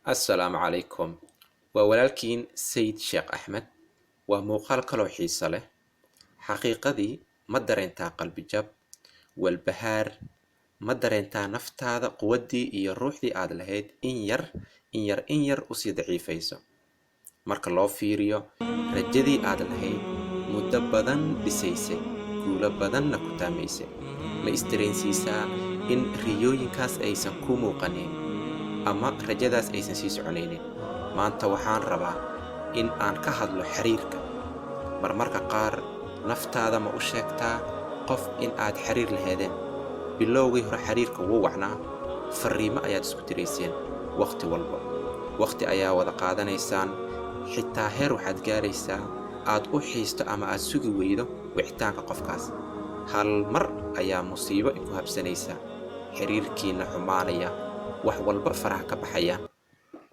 Assalaamu calaykum. Waa walaalkiin Sayid Sheekh Axmed. Waa muuqaal kaloo xiiso leh. Xaqiiqadii ma dareentaa qalbi-jab, walbahaar, ma dareentaa naftaada quwaddii iyo ruuxdii aad lahayd in yar u sii daciifayso. Marka loo fiiriyo rajadii aad lahayd muddo badan dhisaysay, guulo badanna ku taamaysay. Ma isdareensiisaa in riyooyinkaas aysan ku muuqanin ama rajadaas aysan sii soconaynin? Maanta waxaan rabaa in aan ka hadlo xiriirka. Marmarka qaar naftaada ma u sheegtaa qof in aad xiriir lahaydeen? Bilowgii hore xiriirka wuu wacnaa, fariimo ayaad isku dirayseen waqti walba. Waqti ayaa wada qaadanaysaan, xitaa heer waxaad gaaraysaa aad u xiisto ama aad sugi weydo wicitaanka qofkaas. Hal mar ayaa musiibo ku habsanaysa, xiriirkiina xumaanaya, wax walba faraha ka baxayaan.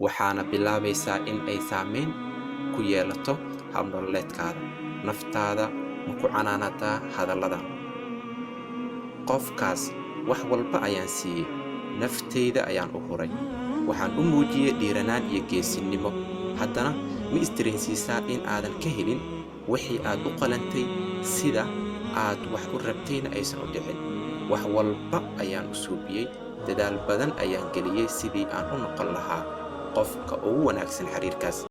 Waxaana bilaabaysaa in ay saameyn ku yeelato hab-nololeedkaada, naftaada ma ku canaanataa hadalladan: qofkaas wax walba ayaan siiyey, naftayda ayaan u huray, waxaan u muujiyey dhiiranaan iyo geesinimo. Haddana ma isdareensiisaa in aadan ka helin wixii aad u qalantay, sida aad wax u rabtayna aysan u dhicin? Wax walba ayaan u suubiyey, dadaal badan ayaan geliyey sidii aan u noqon lahaa qofka ugu wanaagsan xiriirkaas.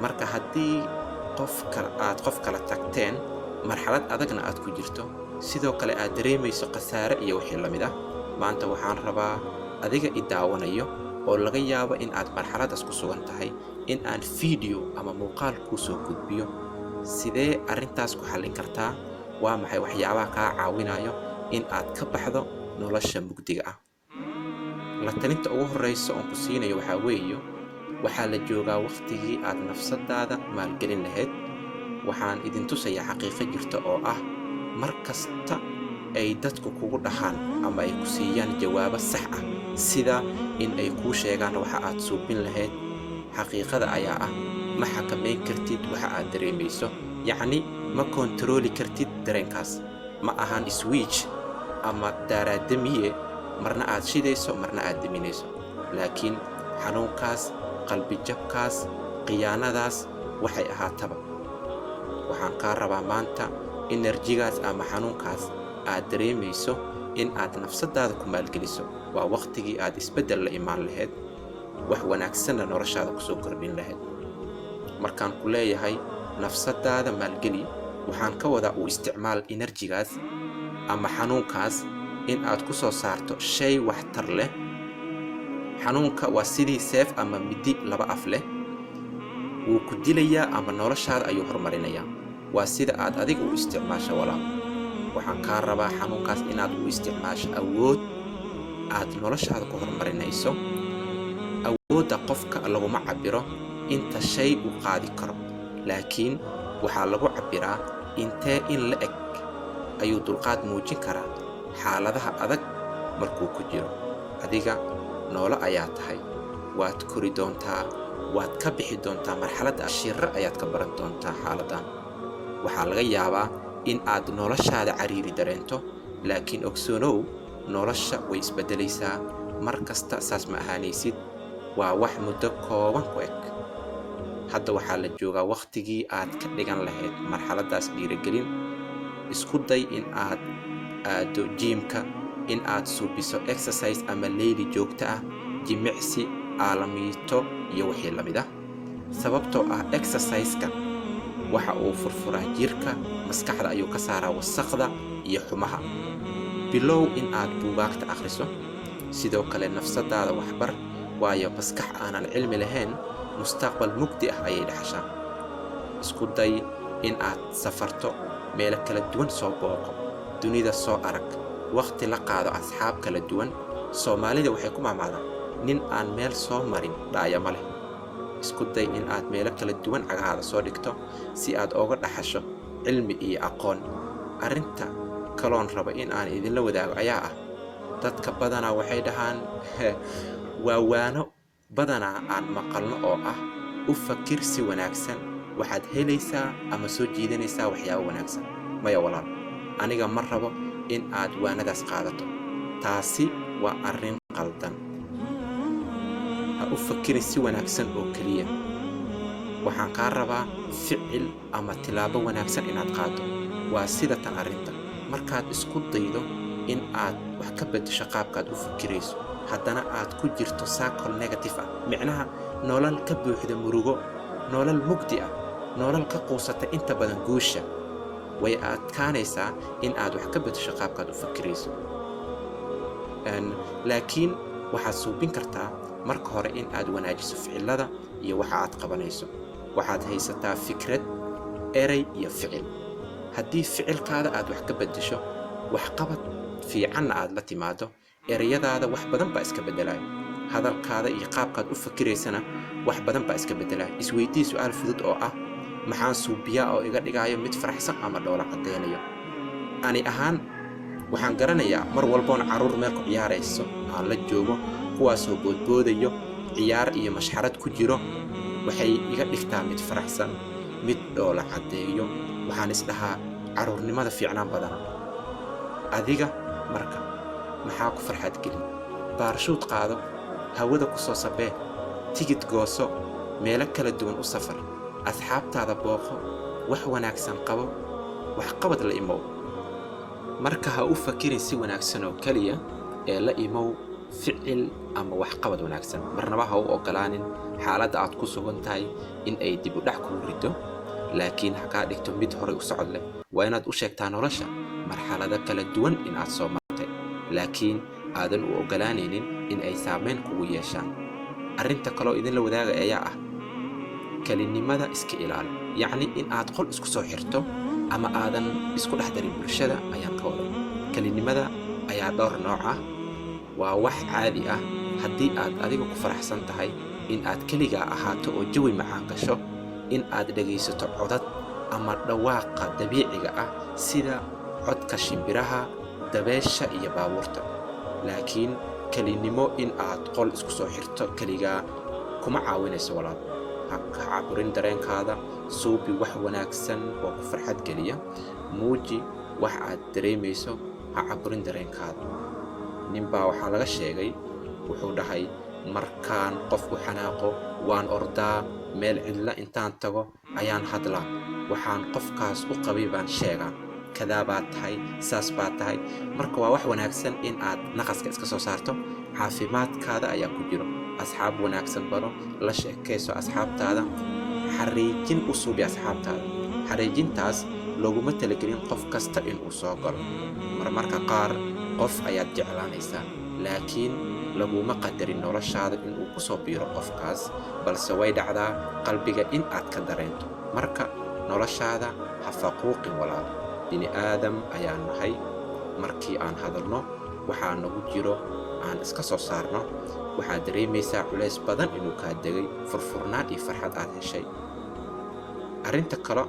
Marka haddii aad qof kala tagteen, marxalad adagna aad ku jirto, sidoo kale aad dareemayso khasaare iyo wixii la mid ah, maanta waxaan rabaa adiga i daawanayo oo laga yaabo in aad marxaladaas ku sugan tahay, in aan fiideo ama muuqaal kuu soo gudbiyo. Sidee arrintaas ku xallin kartaa? Waa maxay waxyaabaha kaa caawinayo in aad ka baxdo nolosha mugdiga ah? La talinta ugu horreysa oon ku siinayo waxaa la joogaa waqtigii aad nafsadaada maalgelin lahayd. Waxaan idin tusayaa xaqiiqo jirta oo ah, mar kasta ay dadku kugu dhahaan ama ay ku siiyaan jawaabo sax ah, sida in ay kuu sheegaan waxa aad suubin lahayd, xaqiiqada ayaa ah ma xakamayn kartid waxa aad dareemayso. Yacni ma kontarooli kartid dareenkaas. Ma ahan switch ama daaraadamiye, marna aad shidayso marna aad deminayso. Laakiin xanuunkaas, qalbi-jabkaas, khiyaanadaas, waxay ahaataba, waxaan kaa rabaa maanta enerjigaas ama xanuunkaas aad dareemayso in aad nafsadaada ku maalgeliso. Waa waqtigii aad isbeddel la imaan lahayd, wax wanaagsanna noloshaada ku soo kordhin lahayd. Markaan ku leeyahay nafsadaada maalgeli, waxaan ka wadaa u isticmaal enerjigaas ama xanuunkaas in aad ku soo saarto shay waxtar leh. Xanuunka waa sidii seef ama midi laba af leh, wuu ku dilayaa ama noloshaada ayuu horumarinayaa. Waa sida aad adiga u isticmaasho walaal. Waxaan kaa rabaa xanuunkaas inaad u isticmaasho awood aad noloshaada ku horumarinayso. Awoodda qofka laguma cabbiro inta shay uu qaadi karo, laakiin waxaa lagu cabbiraa intee in la eg ayuu dulqaad muujin karaa xaaladaha adag markuu ku jiro. Adiga noolo ayaa tahay, waad kori doontaa, waad ka bixi doontaa marxaladda. Shirro ayaad ka baran doontaa xaaladan. Waxaa laga yaabaa in aad noloshaada cariiri dareento, laakiin ogsoonow, nolosha way isbeddelaysaa. Mar kasta saas ma ahaanaysid. Waa wax muddo kooban ku eg. Hadda waxaa la joogaa waqtigii aad ka dhigan lahayd marxaladdaas dhiirigelin. Isku day in aad aado jiimka, in aad suubiso exercise ama leyli joogto ah, jimicsi, aalamiito iyo wixii la mid ah. Sababtoo ah exercise-ka waxa uu furfuraa jirka, maskaxda ayuu ka saaraa wasakhda iyo xumaha. Bilow in aad buugaagta akhriso. Sidoo kale nafsadaada waxbar, waayo maskax aanan cilmi lahayn mustaqbal mugdi ah ayay dhaxashaa. Isku day in aad safarto, meelo kala duwan soo booqo, dunida soo arag, waqti la qaado asxaab kala duwan. Soomaalida waxay ku maamaadaa nin aan meel soo marin dhaaya ma leh. Isku day in aad meelo kala duwan cagahaada soo dhigto si aad ooga dhaxasho cilmi iyo aqoon. Arrinta kaloon raba in aan idinla wadaago ayaa ah, dadka badanaa waxay dhahaan waa waano badanaa aan maqalno oo ah, u fakir si wanaagsan, waxaad helaysaa ama soo jiidanaysaa waxyaabo wanaagsan. Maya walaal, aniga ma rabo in aad waanadaas qaadato. Taasi waa arrin qaldan. Ha u fakirin si wanaagsan oo keliya. waxaan kaa rabaa ficil ama tilaabo wanaagsan inaad qaado. waa sida tan arrinta. markaad isku daydo in aad wax ka beddesho qaabkaad u fikirayso, haddana aad ku jirto cycle negative ah, micnaha nolol ka buuxda murugo, nolol mugdi ah, nolol ka quusata inta badan guusha, way adkaanaysaa in aad wax ka beddesho qaabkaad u fikirayso. laakiin waxaad suubin kartaa marka hore in aad wanaajiso ficilada iyo waxa aad qabanayso. waxaad haysataa fikrad, eray iyo ficil. haddii ficilkaada aad wax ka beddesho, waxqabad fiicanna aad la timaado, erayadaada wax badan baa iska beddelaya. hadalkaada iyo qaabkaad u fikiraysana wax badan baa iska beddelaya. isweydii su'aal fudud oo ah, maxaan suubiyaa oo iga dhigaayo mid faraxsan ama dhoola caddaynayo? ani ahaan waxaan garanayaa mar walboon carruur meel ku ciyaarayso aan la joogo, kuwaasoo boodboodayo, ciyaar iyo mashxarad ku jiro, waxay iga dhigtaa mid faraxsan, mid dhoola caddeeyo. waxaan isdhahaa carruurnimada fiicnaan badana. adiga marka maxaa ku farxad gelin? baarshuud qaado, hawada ku soo sabee, tigid gooso, meelo kala duwan u safar, asxaabtaada booqo, wax wanaagsan qabo, waxqabad la imow. marka ha u fakirin si wanaagsan oo keliya, ee la imow ficil ama waxqabad wanaagsan. marnaba ha u ogolaanin xaaladda aad ku sugan tahay in ay dib u dhac kugu rido, laakiin ha kaa dhigto mid horay u socod leh. waa inaad u sheegtaa nolosha marxalado kala duwan in aad soo martay, laakiin aadan u ogolaanaynin in ay saamayn kugu yeeshaan. arrinta kaloo idinla wadaaga ayaa ah kelinimada iska ilaali. yacni in aad qol isku soo xirto ama aadan isku dhex darin bulshada ayaan ka waday. kelinimada ayaa dhowr nooc ah. waa wax caadi ah haddii aad adiga ku faraxsan tahay in aad keligaa ahaato oo jawi macaan gasho, in aad dhegaysato codad ama dhawaaqa dabiiciga ah sida codka shimbiraha, dabeesha iyo baabuurta. laakiin kelinimo in aad qol isku soo xirto keligaa kuma caawinayso walaal. ha ka caburin dareenkaada, suubi wax wanaagsan oo ku farxad geliya, muuji wax aad dareemayso, ha caburin dareenkaada. ninbaa waxaa laga sheegay, wuxuu dhahay, markaan qofku xanaaqo waan ordaa, meel cidla intaan tago ayaan hadlaa, waxaan qofkaas u qabay baan sheegaa, kadaa baad tahay, saas baad tahay. marka waa wax wanaagsan in aad naqaska iska soo saarto. caafimaadkaada ayaa ku jiro. asxaab wanaagsan baro, la sheekayso asxaabtaada, xariijin u suubi asxaabtaada. xariijintaas looguma talagelin qof kasta inuu soo galo. marmarka qaar qof ayaad jeclaanaysaa, laakiin laguma qadarin noloshaada inuu ku soo biiro qofkaas, balse way dhacdaa qalbiga in aad ka dareento. marka noloshaada ha faquuqin walaal. bini aadam ayaan nahay. markii aan hadalno waxaa nagu jiro aan iska soo saarno, waxaad dareemaysaa culays badan inuu kaa degay, furfurnaan iyo farxad aad heshay. arrinta kale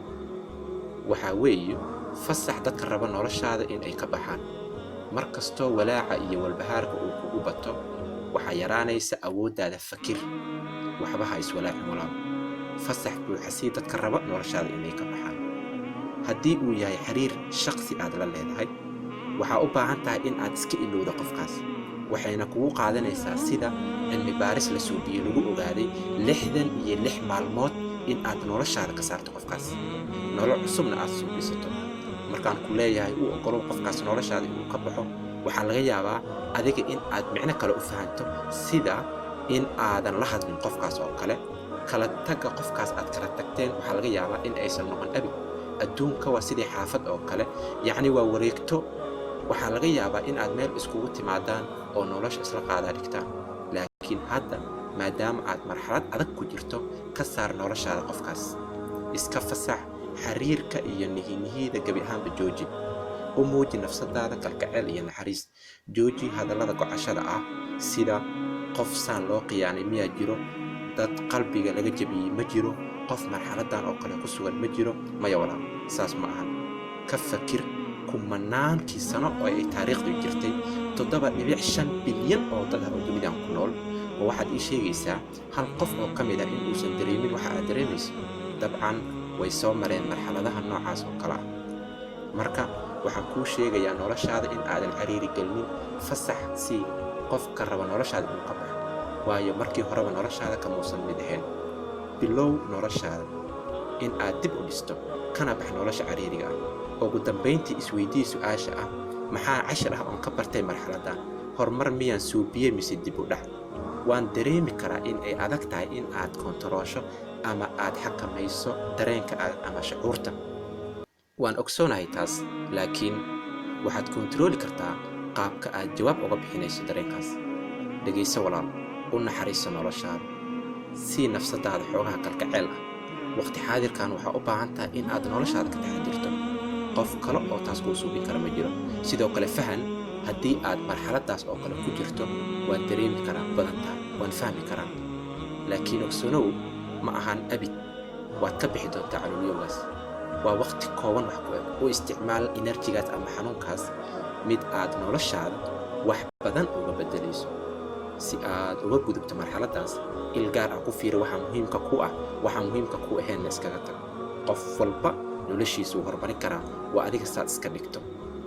waxaa weeye, fasax dadka raba noloshaada in ay ka baxaan. mar kastoo walaaca iyo walbahaarka uu kugu bato, waxaa yaraanaysa awooddaada fakir. waxba ha iswalaacin walaal. fasax buuxasii dadka raba noloshaada inay ka baxaan. haddii uu yahay xiriir shaqsi aad la leedahay, waxaa u baahan tahay in aad iska ilowdo qofkaas. waxayna kugu qaadanaysaa sida cilmi baaris la suubiyey lagu ogaaday 66 maalmood in aad noloshaada ka saarto qofkaas, nolol cusubna aad suubisato. markaan ku leeyahay u ogolow qofkaas noloshaada inuu ka baxo, waxaa laga yaabaa adiga in aad micno kale u fahanto, sida in aadan la hadlin qofkaas oo kale. kala tagga qofkaas aad kala tagteen waxaa laga yaabaa in aysan noqon abid. adduunka waa sidii xaafad oo kale, yacni waa wareegto. waxaa laga yaabaa in aad meel iskugu timaadaan oo nolosha isla qaadaa dhigtaan, laakiin hadda maadaama aad marxalad adag ku jirto, ka saar noloshaada qofkaas. iska fasax xiriirka iyo nihinihiida gebi ahaanba jooji. u muuji nafsadaada kalgacayl iyo naxariis. jooji hadallada gocashada ah sida qof saan loo khiyaanay miyaa jiro, dad qalbiga laga jebiyey ma jiro, qof marxaladan oo kale ku sugan ma jiro. maya walaal, saas ma ahan. ka fakir kumanaankii sano oo ay taariikhdu jirtay 7.5 bilyan oo dad ah oo dunidan ku nool, oo waxaad ii sheegaysaa hal qof oo ka mid ah in uusan dareemin waxa aad dareemayso. dabcan way soo mareen marxaladaha noocaas oo kale ah. marka waxaan kuu sheegayaa noloshaada in aadan cariiri gelinin. fasax si qofka raba noloshaada inuu ka baxo. waayo markii horeba noloshaada kamuusan mid ahayn. bilow noloshaada in aad dib u dhisto kana bax nolosha cariiriga ah. ugu dambayntii isweydii su'aasha ah, maxaa cashar ah oon ka bartay marxaladdan? horumar miyaan suubiyey mise dib u dhac? waan dareemi karaa in ay adag tahay in aad kontaroosho ama aad xakamayso dareenka ama shucuurta. waan ogsoonahay taas, laakiin waxaad kontarooli kartaa qaabka aad jawaab uga bixinayso dareenkaas. dhegayso walaal, u naxariiso noloshaada, sii nafsadaada xoogaha kalgacayl ah. waqti xaadirkan waxaa u baahan tahay in aad noloshaada ka taxadirto. qof kale oo taas kuu suubin kara ma jiro. sidoo kale fahan, haddii aad marxaladdaas oo kale ku jirto, waan dareemi karaa badantaa, waan fahmi karaa. laakiin ogsoonow, ma ahan abid waad ka bixi doontaa calooliyowgaas. waa waqti kooban wax ku eg. u isticmaal enerjigaas ama xanuunkaas mid aad noloshaada wax badan uga beddelayso. si aad uga gudubto marxaladdaas, il gaar ah ku fiiri waxa muhiimka ku ah, waxa muhiimka ku ahaynna iskaga tag. qof walba noloshiisu wuu horumarin karaa, waa adiga saad iska dhigto.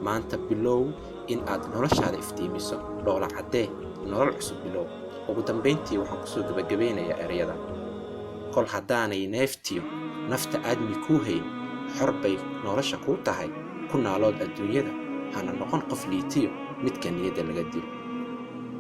maanta bilow in aad noloshaada iftiimiso, dhoola caddee, nolol cusub bilow. ugu dambayntii waxaan kusoo gabagabeynayaa ereyada: kol haddaanay neeftiyo nafta aadmi kuu hayn, xor bay nolosha kuu tahay. ku naalood adduunyada, hana noqon qof liitiyo midka niyadda laga dilo.